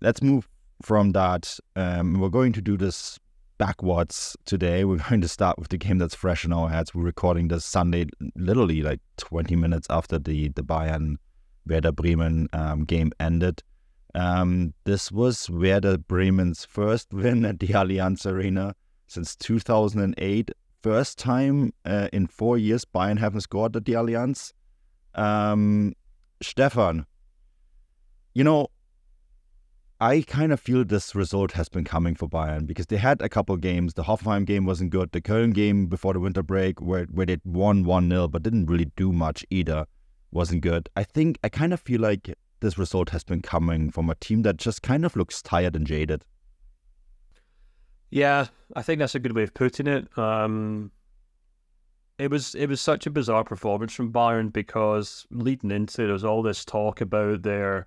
Let's move from that. We're going to do this backwards today. We're going to start with the game that's fresh in our heads. We're recording this Sunday, literally like 20 minutes after the Bayern Werder Bremen game ended. This was Werder Bremen's first win at the Allianz Arena since 2008. First time in 4 years Bayern haven't scored at the Allianz. Stefan, I kind of feel this result has been coming for Bayern because they had a couple games. The Hoffenheim game wasn't good. The Köln game before the winter break where they won 1-0 but didn't really do much either wasn't good. I kind of feel like this result has been coming from a team that just kind of looks tired and jaded. Yeah, I think that's a good way of putting it. It was such a bizarre performance from Bayern because leading into it, there was all this talk about their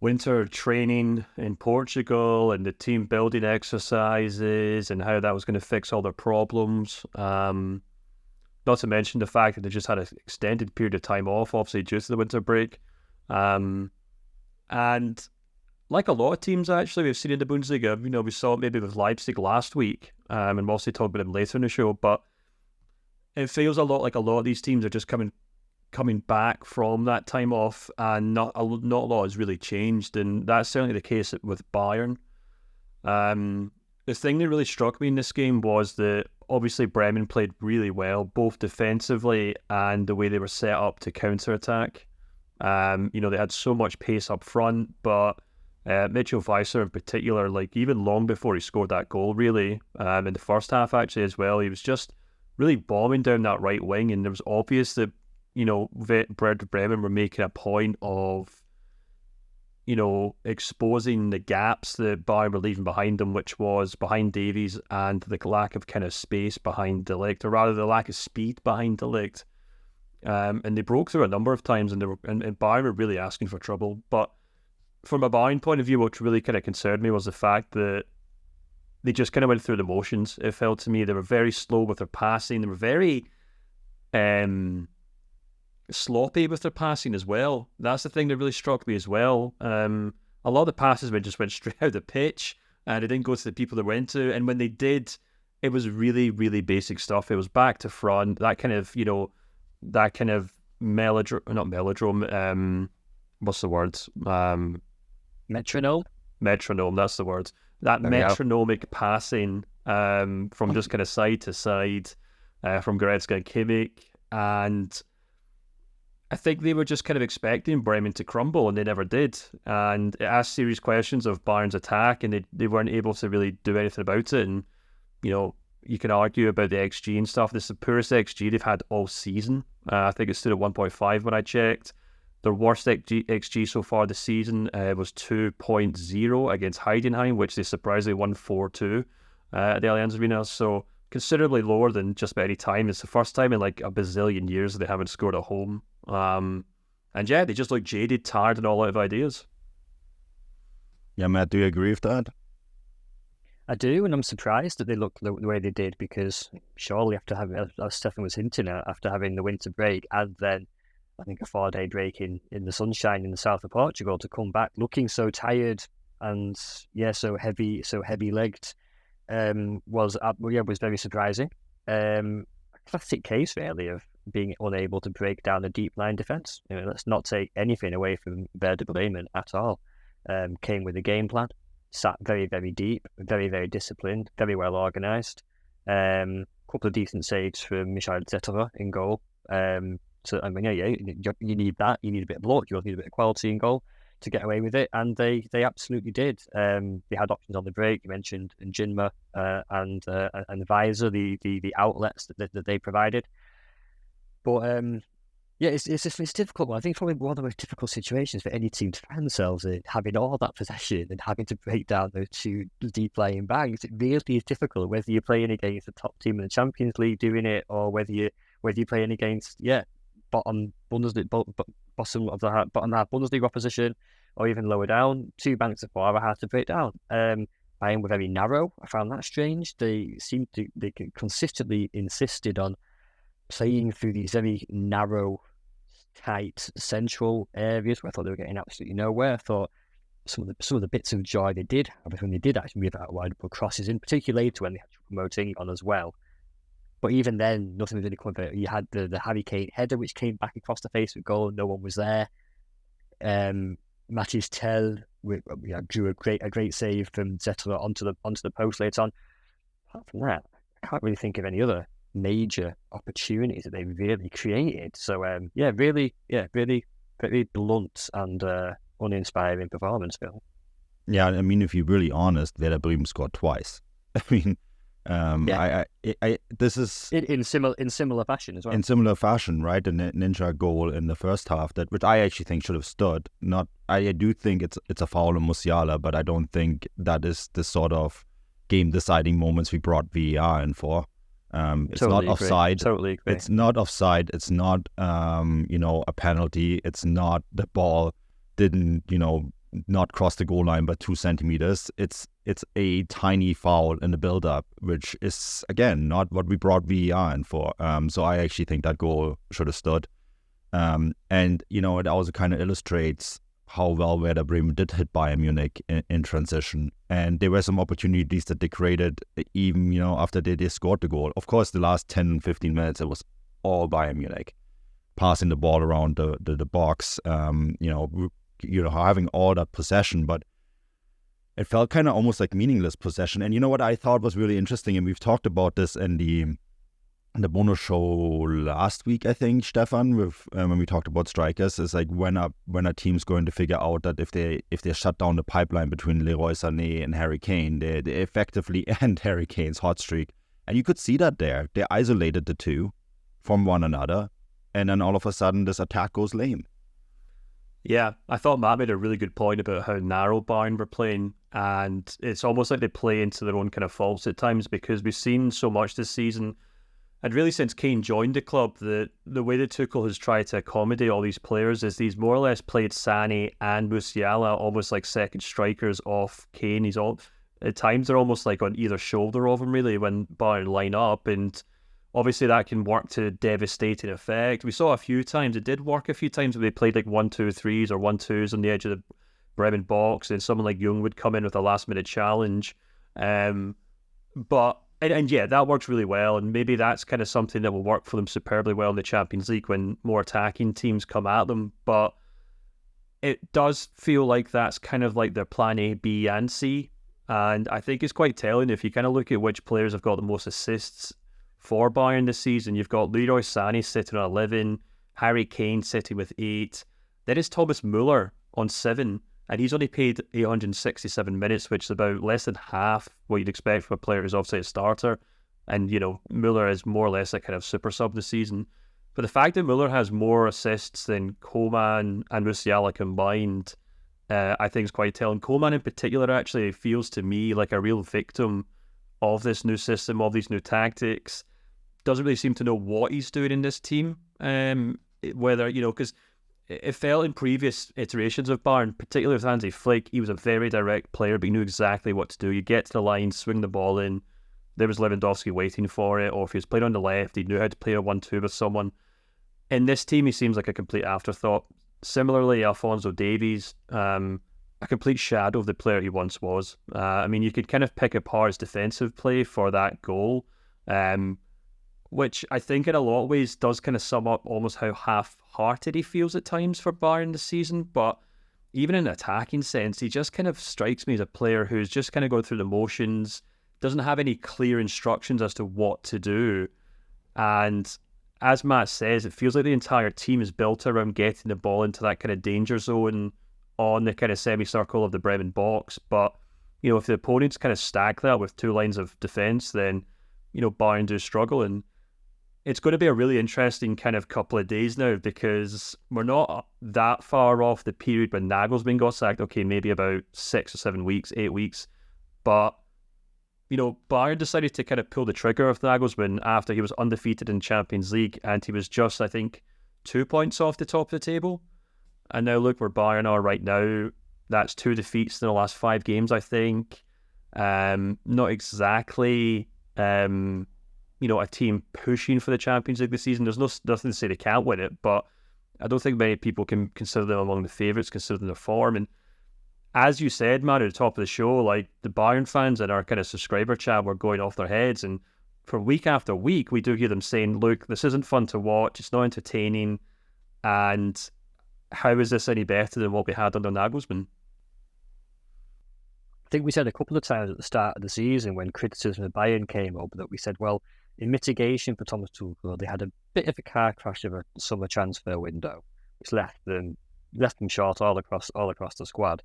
winter training in Portugal and the team building exercises and how that was going to fix all their problems. Not to mention the fact that they just had an extended period of time off, obviously due to the winter break. And like a lot of teams, actually, we've seen in the Bundesliga, we saw it maybe with Leipzig last week, and we'll also talk about them later in the show, but it feels a lot like a lot of these teams are just coming back from that time off, and not a lot has really changed, and that's certainly the case with Bayern. The thing that really struck me in this game was that obviously Bremen played really well, both defensively and the way they were set up to counter-attack. They had so much pace up front, but Mitchell Weiser in particular, like even long before he scored that goal, really, in the first half actually as well, he was just really bombing down that right wing, and it was obvious that Werder Bremen were making a point of exposing the gaps that Bayern were leaving behind them, which was behind Davies and the lack of kind of space behind De Ligt, or rather the lack of speed behind De Ligt. And they broke through a number of times, and Bayern were really asking for trouble. But from a Bayern point of view, what really kind of concerned me was the fact that they just kind of went through the motions. It felt to me they were very slow with their passing. They were very sloppy with their passing as well. That's the thing that really struck me as well. A lot of the passes just went straight out the pitch, and they didn't go to the people they went to. And when they did, it was really, really basic stuff. It was back to front, that kind of not melodrome. What's the word? Metronome. Metronome. That's the word. That metronomic passing from just kind of side to side from Goretzka and Kimmich, and I think they were just kind of expecting Bremen to crumble, and they never did. And it asked serious questions of Bayern's attack, and they weren't able to really do anything about it. And you can argue about the XG and stuff. This is the poorest XG they've had all season. I think it stood at 1.5 when I checked. Their worst XG so far this season was 2.0 against Heidenheim, which they surprisingly won 4-2 at the Allianz Arena. So considerably lower than just about any time. It's the first time in like a bazillion years they haven't scored at home. And yeah, they just look jaded, tired, and all out of ideas. Yeah, Matt, do you agree with that? I do, and I'm surprised that they look the way they did, because surely after having, as Stefan was hinting at, after having the winter break and then I think a 4-day break in the sunshine in the south of Portugal, to come back looking so tired and so heavy-legged was very surprising. A classic case really of being unable to break down a deep line defence. Let's not take anything away from Werder Bremen at all. Came with a game plan, sat very, very deep, very, very disciplined, very well organised. Couple of decent saves from Michael Zetterer in goal. So I mean, you need that. You need a bit of luck. You need a bit of quality in goal to get away with it, and they absolutely did. They had options on the break. You mentioned Jinma and Weiser, the outlets that they provided. But it's difficult. I think it's probably one of the most difficult situations for any team to find themselves in, having all that possession and having to break down those two deep lying banks. It really is difficult, whether you're playing against the top team in the Champions League doing it, or whether you're playing against bottom Bundesliga, bottom half Bundesliga opposition, or even lower down. Two banks of four are hard to break down. Bayern were very narrow. I found that strange. They consistently insisted on playing through these very narrow, tight central areas where I thought they were getting absolutely nowhere. I thought some of the bits of joy they did have when they did actually move out wide, put crosses in, particularly later when they had to promote on as well. But even then, nothing was really converted. You had the Harry Kane header, which came back across the face of goal. No one was there. Mathis Tel drew a great save from Zettler onto the post later on. Apart from that, I can't really think of any other major opportunities that they really created. So really pretty blunt and uninspiring performance, Phil. Yeah, I mean, if you're really honest, Werder Bremen scored twice. I mean, this is in similar fashion as well. In similar fashion, right? The Ninja goal in the first half, which I actually think should have stood. I do think it's a foul on Musiala, but I don't think that is the sort of game-deciding moments we brought VAR in for. It's totally not offside. Totally agree. It's not offside. It's not a penalty. It's not the ball didn't not cross the goal line by 2 centimeters. It's a tiny foul in the build-up, which is again not what we brought VAR in for. So I actually think that goal should have stood. And it also kind of illustrates how well Werder Bremen did hit Bayern Munich in transition. And there were some opportunities that they created even, after they scored the goal. Of course, the last 10, 15 minutes, it was all Bayern Munich. Passing the ball around the box, having all that possession, but it felt kind of almost like meaningless possession. And you know what I thought was really interesting, and we've talked about this in the bonus show last week, I think, Stefan, with when we talked about strikers, is like when a team's going to figure out that if they shut down the pipeline between Leroy Sané and Harry Kane, they effectively end Harry Kane's hot streak. And you could see that there. They isolated the two from one another, and then all of a sudden this attack goes lame. Yeah, I thought Matt made a really good point about how narrow Bayern were playing, and it's almost like they play into their own kind of faults at times, because we've seen so much this season. And really, since Kane joined the club, the way that Tuchel has tried to accommodate all these players is he's more or less played Sané and Musiala almost like second strikers off Kane. At times they're almost like on either shoulder of him, really, when Bayern line up. And obviously that can work to devastating effect. We saw a few times, it did work a few times when they played like 1-2-3s or 1-2s on the edge of the Bremen box, and someone like Jung would come in with a last-minute challenge. And yeah, that works really well, and maybe that's kind of something that will work for them superbly well in the Champions League when more attacking teams come at them. But it does feel like that's kind of like their plan A, B, and C. And I think it's quite telling if you kind of look at which players have got the most assists for Bayern this season. You've got Leroy Sané sitting on 11, Harry Kane sitting with 8. Then it's Thomas Müller on 7. And he's only played 867 minutes, which is about less than half what you'd expect from a player who's obviously a starter. And, Müller is more or less a kind of super sub this season. But the fact that Müller has more assists than Coman and Musiala combined, I think is quite telling. Coman in particular actually feels to me like a real victim of this new system, of these new tactics. Doesn't really seem to know what he's doing in this team. Whether, because it felt in previous iterations of Bayern, particularly with Hansi Flick, he was a very direct player, but he knew exactly what to do. You get to the line, swing the ball in. There was Lewandowski waiting for it, or if he was playing on the left, he knew how to play a 1-2 with someone. In this team, he seems like a complete afterthought. Similarly, Alphonso Davies, a complete shadow of the player he once was. You could kind of pick apart his defensive play for that goal, which I think in a lot of ways does kind of sum up almost how half-hearted he feels at times for Bayern this season. But even in an attacking sense, he just kind of strikes me as a player who's just kind of going through the motions, doesn't have any clear instructions as to what to do. And as Matt says, it feels like the entire team is built around getting the ball into that kind of danger zone on the kind of semicircle of the Bremen box. But, if the opponents kind of stack that with 2 lines of defence, then, Bayern do struggle. And it's going to be a really interesting kind of couple of days now, because we're not that far off the period when Nagelsmann got sacked. Okay, maybe about 6 or 7 weeks, 8 weeks. But, Bayern decided to kind of pull the trigger of Nagelsmann after he was undefeated in Champions League, and he was just, I think, 2 points off the top of the table. And now look where Bayern are right now. That's 2 defeats in the last 5 games, I think. Not exactly a team pushing for the Champions League this season. There's nothing to say they can't win it, but I don't think many people can consider them among the favourites, considering their form. And as you said, man, at the top of the show, like the Bayern fans in our kind of subscriber chat were going off their heads. And for week after week, we do hear them saying, look, this isn't fun to watch. It's not entertaining. And how is this any better than what we had under Nagelsmann? I think we said a couple of times at the start of the season when criticism of Bayern came up that we said, well, in mitigation for Thomas Tuchel, they had a bit of a car crash of a summer transfer window, which left them short all across the squad.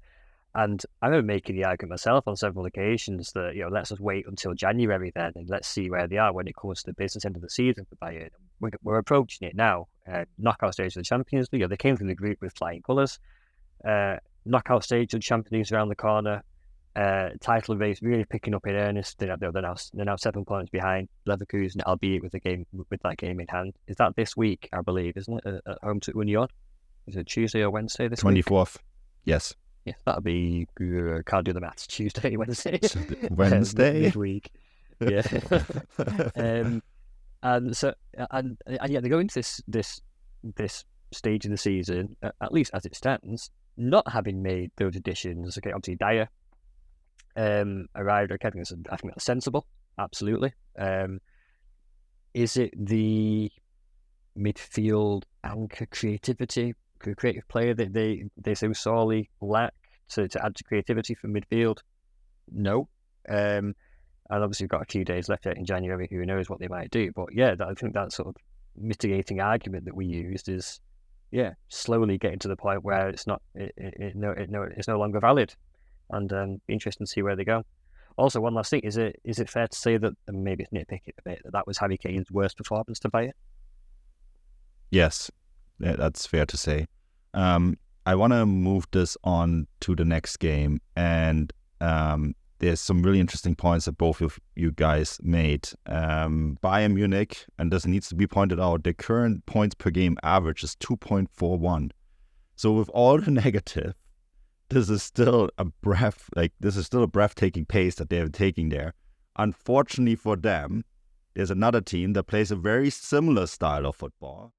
And I remember making the argument myself on several occasions that, let's just wait until January then and let's see where they are when it comes to the business end of the season for Bayern. We're approaching it now. Knockout stage of the Champions League. They came through the group with flying colours. Knockout stage of the Champions League is around the corner. Title race really picking up in earnest. They're now 7 points behind Leverkusen, albeit with that game in hand. Is that this week? I believe, isn't it? At home to Union. Is it Tuesday or Wednesday this 24th. Yes. Yeah, that'll be. Can't do the maths. Tuesday, Wednesday. Wednesday midweek. Yeah. And yeah, they go into this stage of the season, at least as it stands, not having made those additions. Okay, obviously Dyer arrived. I think that's sensible. Absolutely. Is it the midfield anchor creative player that they so sorely lack to add to creativity from midfield? No. And obviously we've got a few days left out in January. Who knows what they might do? But yeah, I think that sort of mitigating argument that we used is slowly getting to the point where it's no longer valid, and be interesting to see where they go. Also, one last thing: is it fair to say that, and maybe it's nitpicking a bit, that was Harry Kane's worst performance to Bayern? Yes, that's fair to say. I want to move this on to the next game, and there's some really interesting points that both of you guys made. Bayern Munich, and this needs to be pointed out, their current points per game average is 2.41. So with all the negative, this is still a breathtaking pace that they're taking there. Unfortunately for them, there's another team that plays a very similar style of football